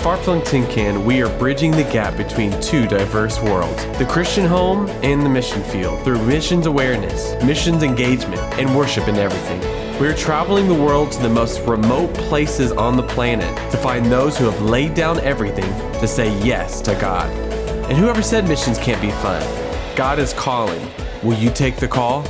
Far-Flung Tin Can, we are bridging the gap between two diverse worlds, the Christian home and the mission field, through missions awareness, missions engagement, and worship in everything. We are traveling the world to the most remote places on the planet to find those who have laid down everything to say yes to God. And whoever said missions can't be fun, God is calling. Will you take the call?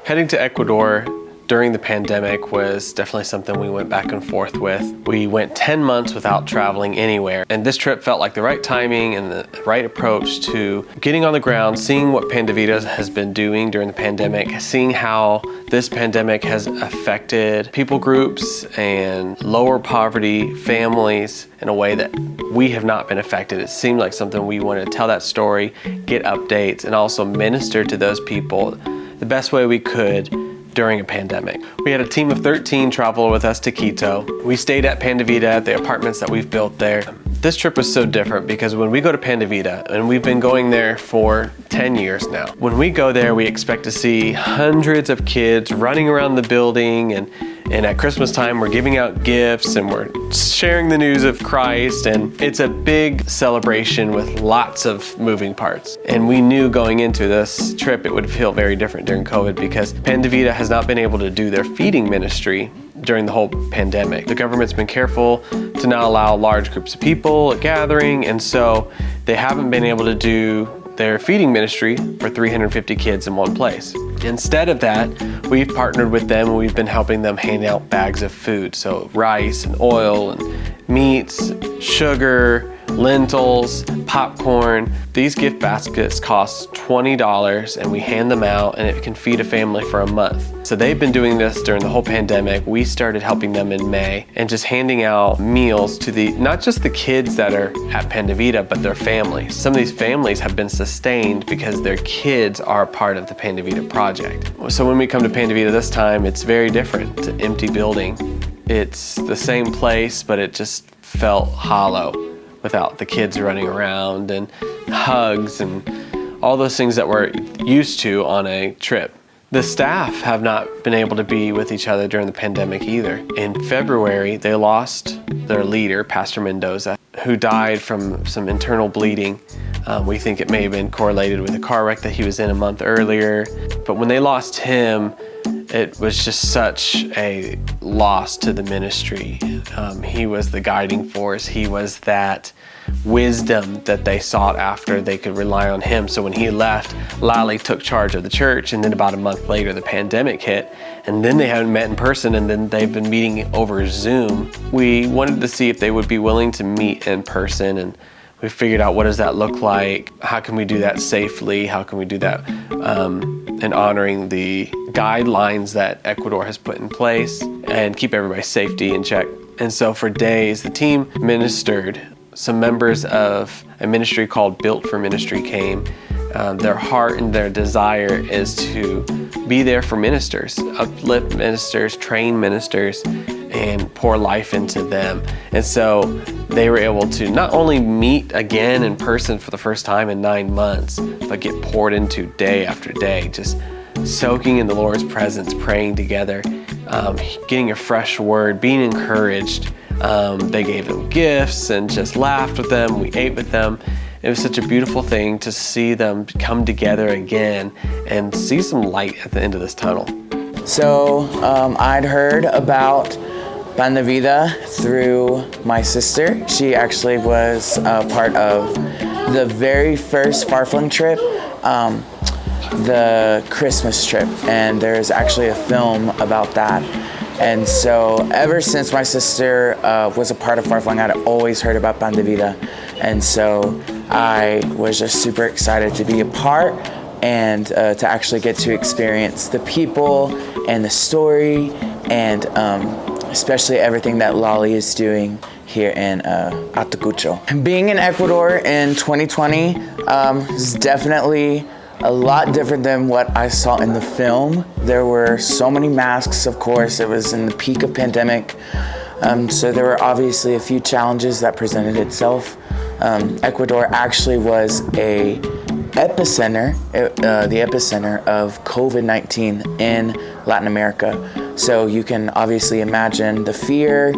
Heading to Ecuador during the pandemic was definitely something we went back and forth with. We went 10 months without traveling anywhere, and this trip felt like the right timing and the right approach to getting on the ground, seeing what Pandavida has been doing during the pandemic, seeing how this pandemic has affected people groups and lower poverty families in a way that we have not been affected. It seemed like something we wanted to tell that story, get updates, and also minister to those people the best way we could during a pandemic. We had a team of 13 travel with us to Quito. We stayed at Pandavida at the apartments that we've built there. This trip was so different because when we go to Pandavida, and we've been going there for 10 years now, when we go there, we expect to see hundreds of kids running around the building, and at Christmas time, we're giving out gifts and we're sharing the news of Christ, and it's a big celebration with lots of moving parts. And we knew going into this trip it would feel very different during COVID because Pandavida has not been able to do their feeding ministry during the whole pandemic. The government's been careful to not allow large groups of people gathering, and so they haven't been able to do their feeding ministry for 350 kids in one place. Instead of that, we've partnered with them and we've been helping them hand out bags of food. So rice and oil and meats, sugar, lentils, popcorn. These gift baskets cost $20 and we hand them out, and it can feed a family for a month. So they've been doing this during the whole pandemic. We started helping them in May and just handing out meals to not just the kids that are at Pandavida, but their families. Some of these families have been sustained because their kids are part of the Pandavida project. So when we come to Pandavida this time, it's very different. It's an empty building. It's the same place, but it just felt hollow without the kids running around and hugs and all those things that we're used to on a trip. The staff have not been able to be with each other during the pandemic either. In February, they lost their leader, Pastor Mendoza, who died from some internal bleeding. We think it may have been correlated with a car wreck that he was in a month earlier. But when they lost him, it was just such a loss to the ministry. He was the guiding force. He was that wisdom that they sought after. They could rely on him. So when he left, Lally took charge of the church, and then about a month later, the pandemic hit, and then they haven't met in person, and then they've been meeting over Zoom. We wanted to see if they would be willing to meet in person, and we figured out what does that look like? How can we do that safely? How can we do that in honoring the guidelines that Ecuador has put in place and keep everybody's safety in check? And so for days, the team ministered. Some members of a ministry called Built for Ministry came. Their heart and their desire is to be there for ministers, uplift ministers, train ministers, and pour life into them. And so they were able to not only meet again in person for the first time in 9 months, but get poured into day after day, just soaking in the Lord's presence, praying together, getting a fresh word, being encouraged. They gave them gifts and just laughed with them. We ate with them. It was such a beautiful thing to see them come together again and see some light at the end of this tunnel. So I'd heard about Pandavida through my sister. She actually was a part of the very first Far-Flung trip, the Christmas trip, and there's actually a film about that. And so ever since my sister was a part of Far-Flung, I'd always heard about Pandavida. And so I was just super excited to be a part and to actually get to experience the people and the story and especially everything that Lali is doing here in Atacucho. Being in Ecuador in 2020 is definitely a lot different than what I saw in the film. There were so many masks, of course. It was in the peak of pandemic. So there were obviously a few challenges that presented itself. Ecuador actually was a epicenter of COVID-19 in Latin America. So you can obviously imagine the fear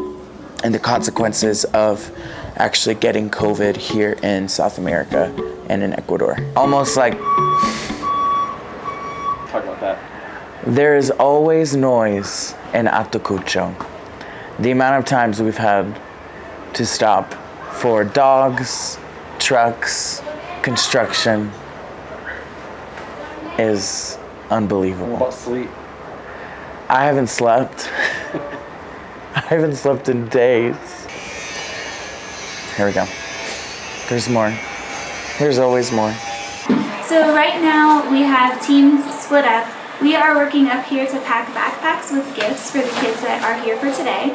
and the consequences of actually getting COVID here in South America and in Ecuador. Almost like Talk about that. there is always noise in Ayacucho. The amount of times we've had to stop for dogs, trucks, construction is unbelievable. What about sleep? I haven't slept. I haven't slept in days. Here we go. There's more. There's always more. So right now we have teams split up. We are working up here to pack backpacks with gifts for the kids that are here for today.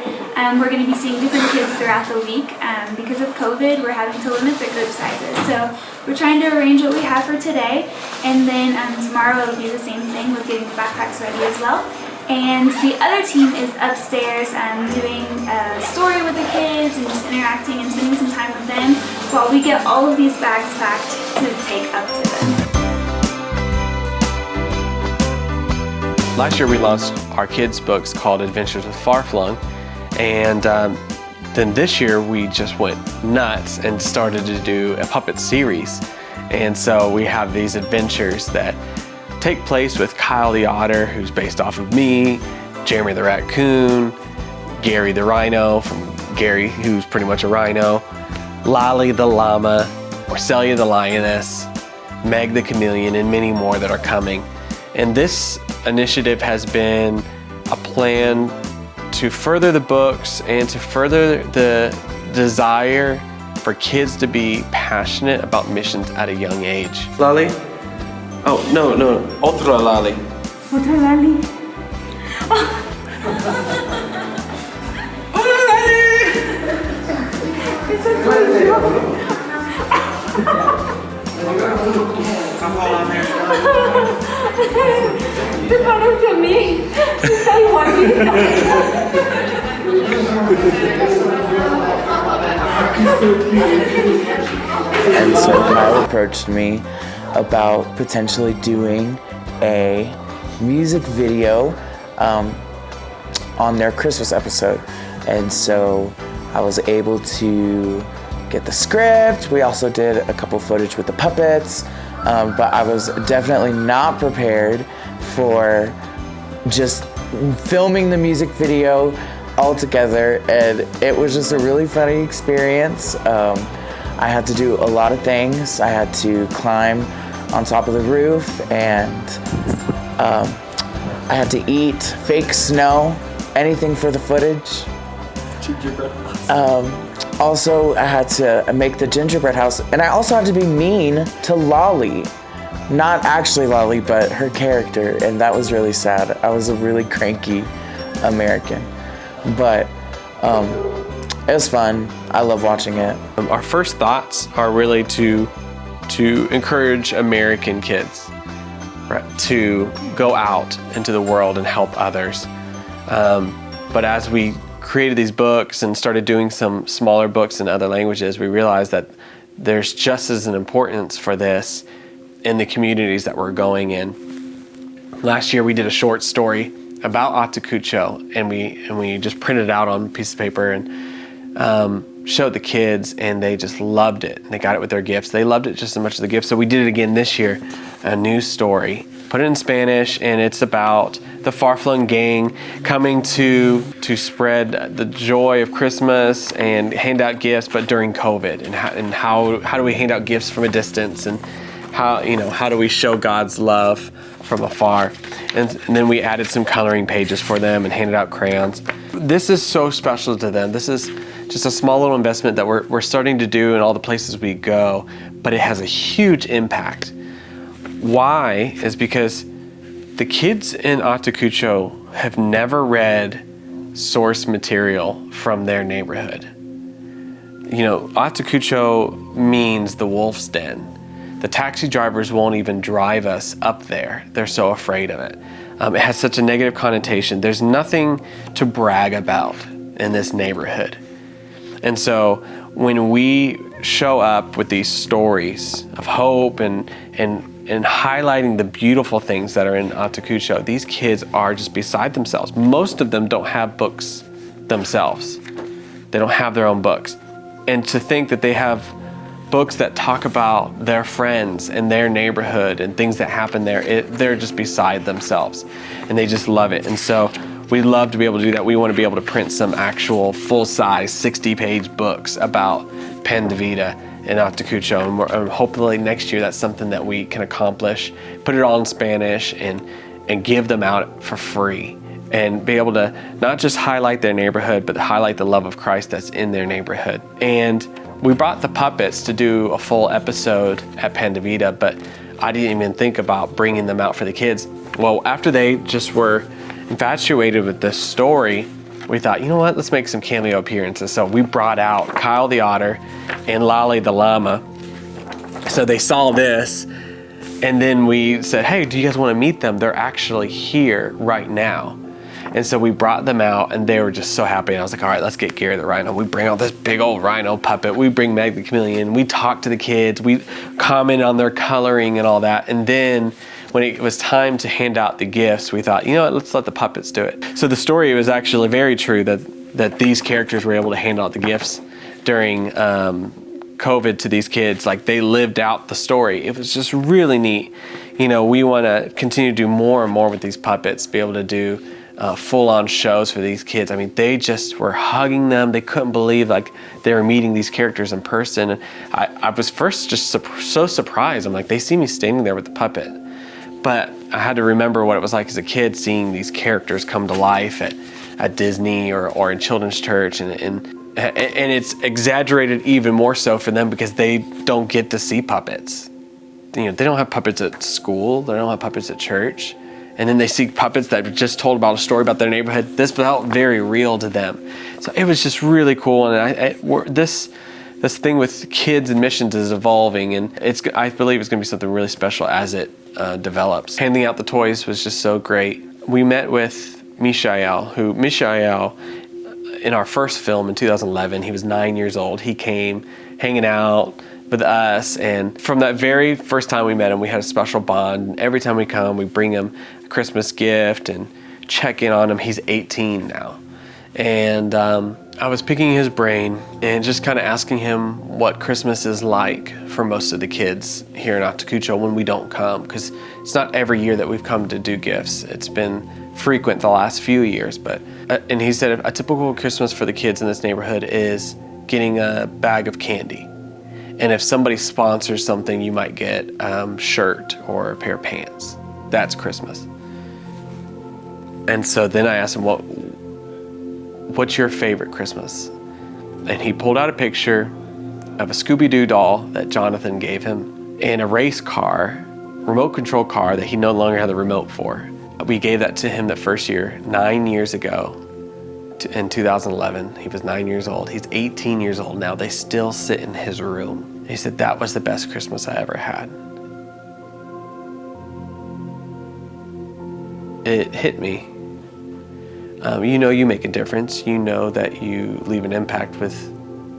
We're going to be seeing different kids throughout the week. Because of COVID, we're having to limit the group sizes. So we're trying to arrange what we have for today, and then tomorrow it'll be the same thing with getting the backpacks ready as well. And the other team is upstairs doing a story with the kids and just interacting and spending some time with them while we get all of these bags packed to take up to them. Last year we launched our kids' books called Adventures with Far-Flung, and then this year we just went nuts and started to do a puppet series. And so we have these adventures that take place with Kyle the Otter, who's based off of me, Jeremy the Raccoon, Gary the Rhino from Gary, who's pretty much a rhino, Lolly the Llama, Orcelia the Lioness, Meg the Chameleon, and many more that are coming. And this initiative has been a plan to further the books and to further the desire for kids to be passionate about missions at a young age. Lolly? Oh, no, otra Lolly. Otra Lali. Te parece a mí. Está igualita. And so Kyle approached me about potentially doing a music video on their Christmas episode. And so I was able to get the script. We also did a couple footage with the puppets, but I was definitely not prepared for just filming the music video all together, and it was just a really funny experience. I had to do a lot of things. I had to climb on top of the roof, and I had to eat fake snow, anything for the footage. Also, I had to make the gingerbread house, and I also had to be mean to Lolly. Not actually Lolly, but her character, and that was really sad. I was a really cranky American, but it was fun. I love watching it. Our first thoughts are really to encourage American kids, right, to go out into the world and help others. But as we created these books and started doing some smaller books in other languages, we realized that there's just as an importance for this in the communities that we're going in. Last year we did a short story about Ayacucho, and we just printed it out on a piece of paper and showed the kids, and they just loved it. They got it with their gifts. They loved it just as much as the gifts. So we did it again this year, a new story. Put it in Spanish, and it's about the Far-Flung gang coming to spread the joy of Christmas and hand out gifts, but during COVID, and how do we hand out gifts from a distance, and how do we show God's love from afar? And then we added some coloring pages for them and handed out crayons. This is so special to them. This is just a small little investment that we're starting to do in all the places we go, but it has a huge impact. Why? Is because the kids in Ayacucho have never read source material from their neighborhood. Ayacucho means the wolf's den. The taxi drivers won't even drive us up there. They're so afraid of it. It has such a negative connotation. There's nothing to brag about in this neighborhood. And so when we show up with these stories of hope and highlighting the beautiful things that are in Atacucho, these kids are just beside themselves. Most of them don't have books themselves. They don't have their own books. And to think that they have books that talk about their friends and their neighborhood and things that happen there, they're just beside themselves and they just love it. And so we love to be able to do that. We want to be able to print some actual full-size 60-page books about Pan de Vida in Atacucho, and hopefully next year that's something that we can accomplish, put it all in Spanish and give them out for free, and be able to not just highlight their neighborhood, but highlight the love of Christ that's in their neighborhood. And we brought the puppets to do a full episode at Pan de Vida, but I didn't even think about bringing them out for the kids. Well, after they just were infatuated with this story, we thought, you know what, let's make some cameo appearances. So we brought out Kyle the otter and Lali the llama. So they saw this, and then we said, hey, do you guys want to meet them? They're actually here right now. And so we brought them out, and they were just so happy. And I was like, all right, let's get Gary the rhino. We bring out this big old rhino puppet. We bring Meg the chameleon. We talk to the kids. We comment on their coloring and all that. And then when it was time to hand out the gifts, we thought, you know what, let's let the puppets do it. So the story was actually very true that these characters were able to hand out the gifts during COVID to these kids. Like, they lived out the story. It was just really neat. You know, we want to continue to do more and more with these puppets, be able to do full-on shows for these kids. I mean, they just were hugging them. They couldn't believe like they were meeting these characters in person. And I was first just so surprised. I'm like, they see me standing there with the puppet. But I had to remember what it was like as a kid, seeing these characters come to life at Disney or in children's church, and it's exaggerated even more so for them because they don't get to see puppets. You know, they don't have puppets at school. They don't have puppets at church. And then they see puppets that just told about a story about their neighborhood. This felt very real to them. So it was just really cool. And this thing with kids and missions is evolving, and I believe it's going to be something really special as it develops. Handing out the toys was just so great. We met with Mishael, in our first film in 2011, he was 9 years old. He came hanging out with us, and from that very first time we met him, we had a special bond. Every time we come, we bring him a Christmas gift and check in on him. He's 18 now. And I was picking his brain and just kind of asking him what Christmas is like for most of the kids here in Atacucho when we don't come, because it's not every year that we've come to do gifts. It's been frequent the last few years, and he said a typical Christmas for the kids in this neighborhood is getting a bag of candy. And if somebody sponsors something, you might get a shirt or a pair of pants. That's Christmas. And so then I asked him, what's your favorite Christmas? And he pulled out a picture of a Scooby-Doo doll that Jonathan gave him and a race car, remote control car that he no longer had the remote for. We gave that to him that first year, 9 years ago, in 2011. He was 9 years old. He's 18 years old now. They still sit in his room. He said, that was the best Christmas I ever had. It hit me. You know you make a difference. You know that you leave an impact with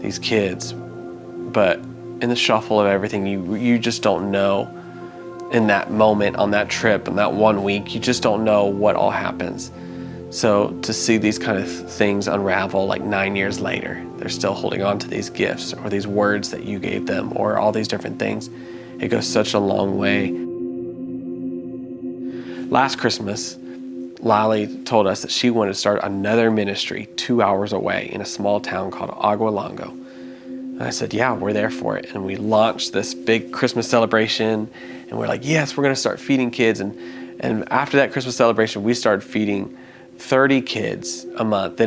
these kids. But in the shuffle of everything, you just don't know in that moment, on that trip, in that 1 week, you just don't know what all happens. So to see these kind of things unravel like 9 years later, they're still holding on to these gifts or these words that you gave them or all these different things. It goes such a long way. Last Christmas, Lali told us that she wanted to start another ministry 2 hours away in a small town called Agualongo. And I said, yeah, we're there for it. And we launched this big Christmas celebration, and we're like, yes, we're gonna start feeding kids. And after that Christmas celebration, we started feeding 30 kids a month.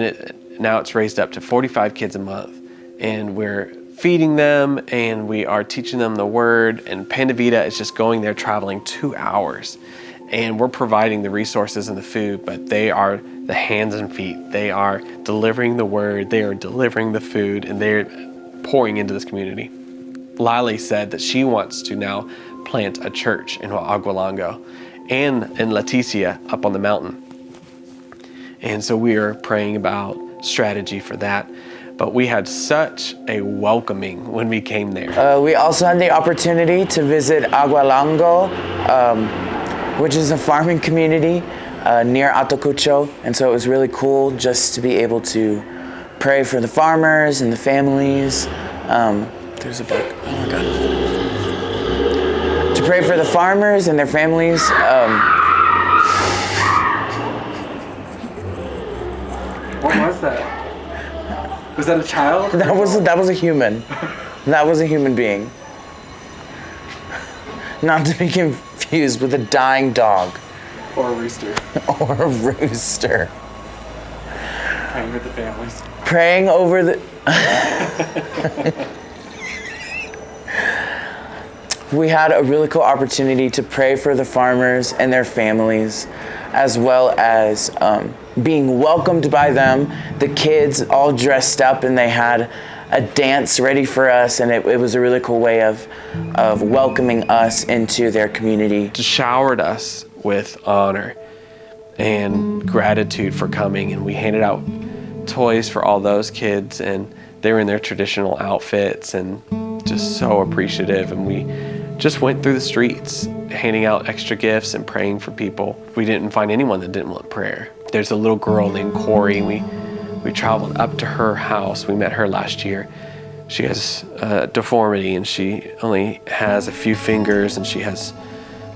Now it's raised up to 45 kids a month. And we're feeding them, and we are teaching them the word. And Pan de Vida is just going there, traveling 2 hours. And we're providing the resources and the food, but they are the hands and feet. They are delivering the word, they are delivering the food, and they're pouring into this community. Lali said that she wants to now plant a church in Agualongo and in Leticia up on the mountain. And so we are praying about strategy for that. but we had such a welcoming when we came there. We also had the opportunity to visit Agualango, which is a farming community near Atacucho, and so it was really cool just to be able to pray for the farmers and the families. There's a book. Oh my God. To pray for the farmers and their families. What was that? Was that a child? That was a human. That was a human being. Not to be confused with a dying dog. Or a rooster. Or a rooster. Praying with the families. Praying over the... We had a really cool opportunity to pray for the farmers and their families, as well as being welcomed by them. The kids all dressed up, and they had a dance ready for us, and it was a really cool way of welcoming us into their community. Just showered us with honor and gratitude for coming, and we handed out toys for all those kids, and they were in their traditional outfits and just so appreciative. And we just went through the streets handing out extra gifts and praying for people. We didn't find anyone that didn't want prayer. There's a little girl named Corey. We traveled up to her house. We met her last year. She has a deformity, and she only has a few fingers, and she has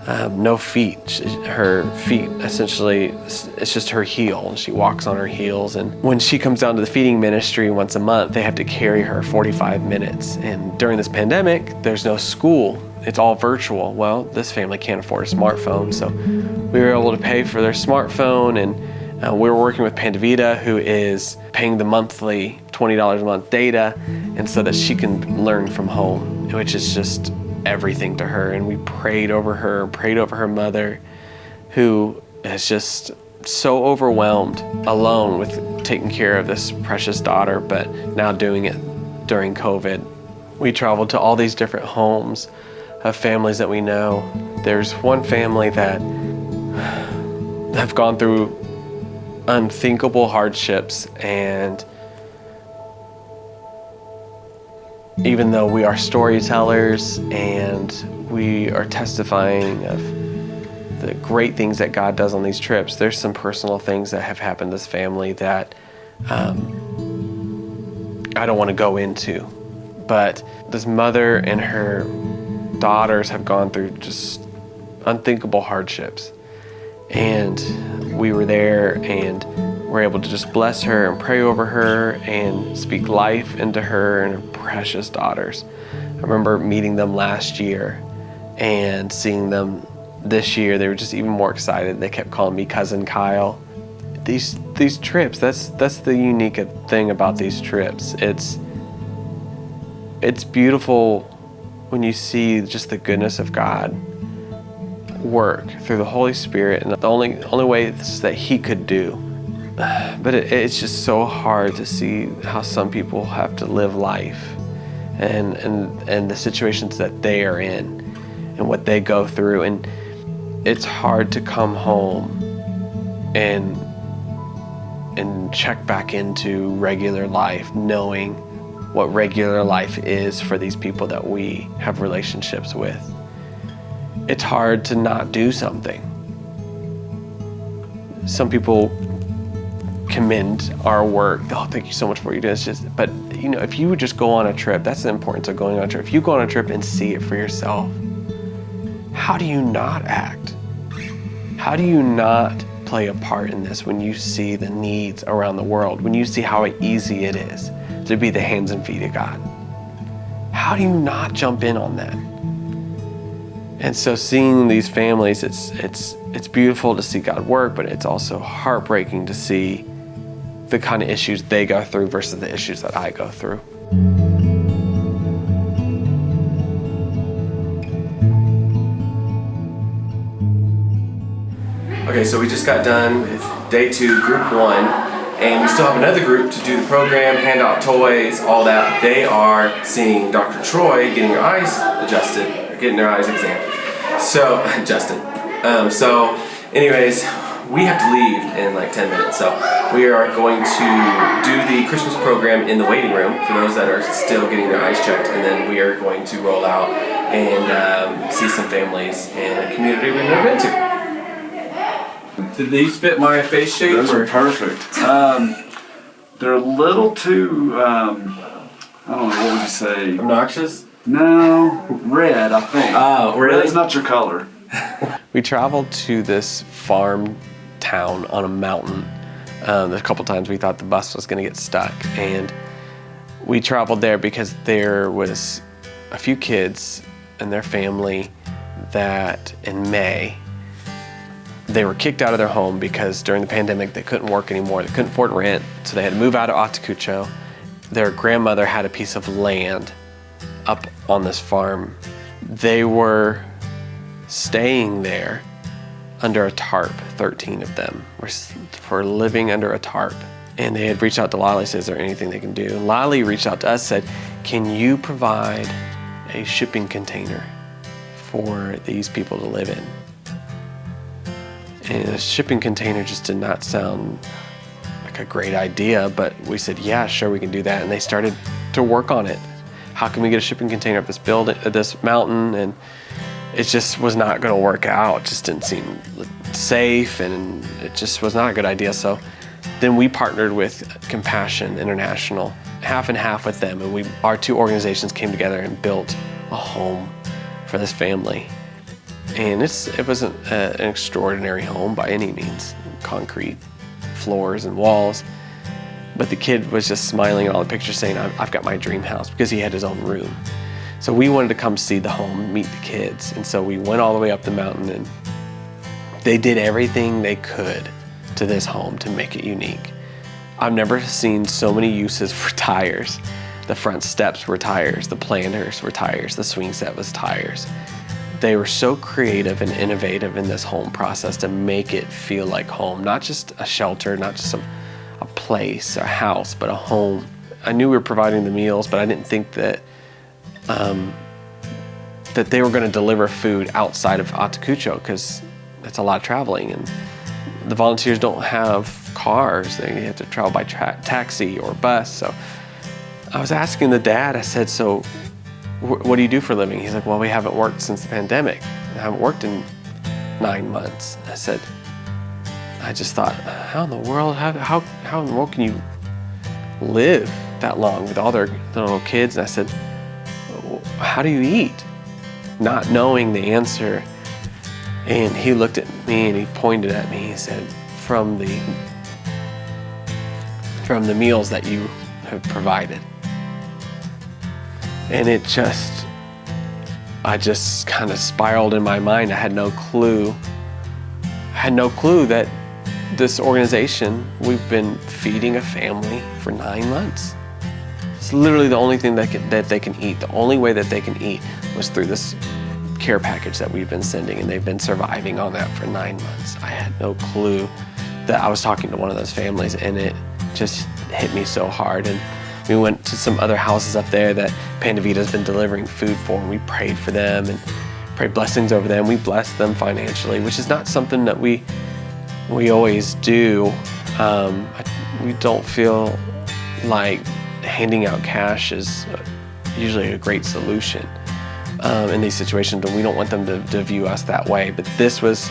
no feet. Her feet, essentially, it's just her heel, and she walks on her heels. And when she comes down to the feeding ministry once a month, they have to carry her 45 minutes. And during this pandemic, there's no school. It's all virtual. Well, this family can't afford a smartphone, so we were able to pay for their smartphone, and we were working with Pandavita, who is paying the monthly $20 a month data, and so that she can learn from home, which is just everything to her. And we prayed over her mother, who is just so overwhelmed, alone with taking care of this precious daughter, but now doing it during COVID. We traveled to all these different homes of families that we know. There's one family that have gone through unthinkable hardships, and even though we are storytellers and we are testifying of the great things that God does on these trips, there's some personal things that have happened to this family that I don't want to go into. But this mother and her daughters have gone through just unthinkable hardships. And we were there and were able to just bless her and pray over her and speak life into her and her precious daughters. I remember meeting them last year and seeing them this year. They were just even more excited. They kept calling me Cousin Kyle. These trips, that's the unique thing about these trips. It's beautiful when you see just the goodness of God work through the Holy Spirit, and the only way that He could do. But it's just so hard to see how some people have to live life and the situations that they are in and what they go through. And it's hard to come home and check back into regular life, knowing what regular life is for these people that we have relationships with. It's hard to not do something. Some people commend our work. Oh, thank you so much for what you do. It's just, but you know, if you would just go on a trip, that's the importance of going on a trip. If you go on a trip and see it for yourself, how do you not act? How do you not play a part in this when you see the needs around the world, when you see how easy it is to be the hands and feet of God? How do you not jump in on that? And so seeing these families, it's beautiful to see God work, but it's also heartbreaking to see the kind of issues they go through versus the issues that I go through. Okay, so we just got done with day 2, group 1, and we still have another group to do the program, hand out toys, all that. They are seeing Dr. Troy getting her eyes adjusted, getting their eyes examined. So, adjusted. So anyways, we have to leave in like 10 minutes, so we are going to do the Christmas program in the waiting room for those that are still getting their eyes checked, and then we are going to roll out and see some families in a community we've never been to. Did these fit my face shape? Those are perfect. They're a little too, I don't know, what would you say? Obnoxious? No, red, I think. Oh, really? Red's not your color. We traveled to this farm town on a mountain. A couple times we thought the bus was going to get stuck, and we traveled there because there was a few kids and their family that in May they were kicked out of their home because during the pandemic they couldn't work anymore. They couldn't afford rent, so they had to move out of Atacucho. Their grandmother had a piece of land up on this farm. They were staying there under a tarp, 13 of them were living under a tarp. And they had reached out to Lolly, said, is there anything they can do? Lolly reached out to us, said, can you provide a shipping container for these people to live in? And a shipping container just did not sound like a great idea, but we said, yeah, sure, we can do that. And they started to work on it. How can we get a shipping container up this building, this mountain? And it just was not going to work out. It just didn't seem safe, and it just was not a good idea. So then we partnered with Compassion International, half and half with them, and our two organizations came together and built a home for this family. And it wasn't an extraordinary home by any means, concrete floors and walls, but the kid was just smiling at all the pictures saying, I've got my dream house, because he had his own room. So we wanted to come see the home, meet the kids, and so we went all the way up the mountain, and they did everything they could to this home to make it unique. I've never seen so many uses for tires. The front steps were tires, the planters were tires, the swing set was tires. They were so creative and innovative in this home process to make it feel like home, not just a shelter, not just a place, a house, but a home. I knew we were providing the meals, but I didn't think that that they were going to deliver food outside of Atacucho, because it's a lot of traveling, and the volunteers don't have cars. They have to travel by taxi or bus. So I was asking the dad, I said, so what do you do for a living? He's like, well, we haven't worked since the pandemic. I haven't worked in 9 months. I just thought, how in the world, how in the world can you live that long with all their little kids? And I said, how do you eat? Not knowing the answer. And he looked at me and he pointed at me. He said, from the meals that you have provided. And I just kind of spiraled in my mind. I had no clue that this organization, we've been feeding a family for 9 months. It's literally the only thing that they can eat. The only way that they can eat was through this care package that we've been sending, and they've been surviving on that for 9 months. I had no clue that I was talking to one of those families, and it just hit me so hard. And we went to some other houses up there that Pandavita's been delivering food for, and we prayed for them and prayed blessings over them. We blessed them financially, which is not something that we always do. We don't feel like handing out cash is usually a great solution in these situations, and we don't want them to view us that way. But this was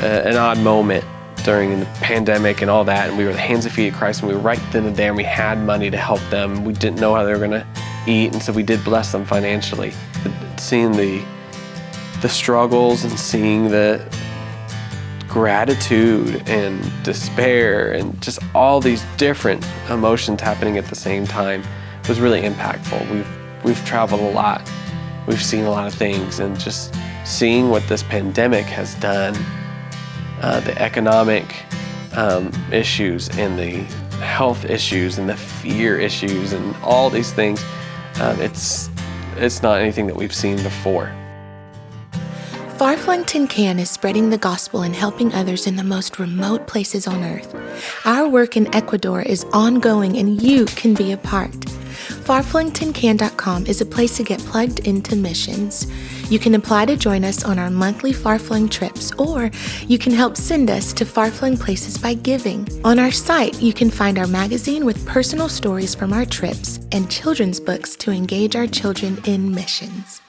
an odd moment during the pandemic and all that, and we were the hands and feet of Christ, and we were right then and there, and we had money to help them. We didn't know how they were going to eat, and so we did bless them financially. Seeing the struggles and seeing the gratitude and despair and just all these different emotions happening at the same time was really impactful. We've traveled a lot. We've seen a lot of things, and just seeing what this pandemic has done, the economic issues and the health issues and the fear issues and all these things, it's not anything that we've seen before. Far-Flung Tin Can is spreading the gospel and helping others in the most remote places on earth. Our work in Ecuador is ongoing, and you can be a part. Farflungtincan.com is a place to get plugged into missions. You can apply to join us on our monthly Far-Flung trips, or you can help send us to far-flung places by giving. On our site, you can find our magazine with personal stories from our trips and children's books to engage our children in missions.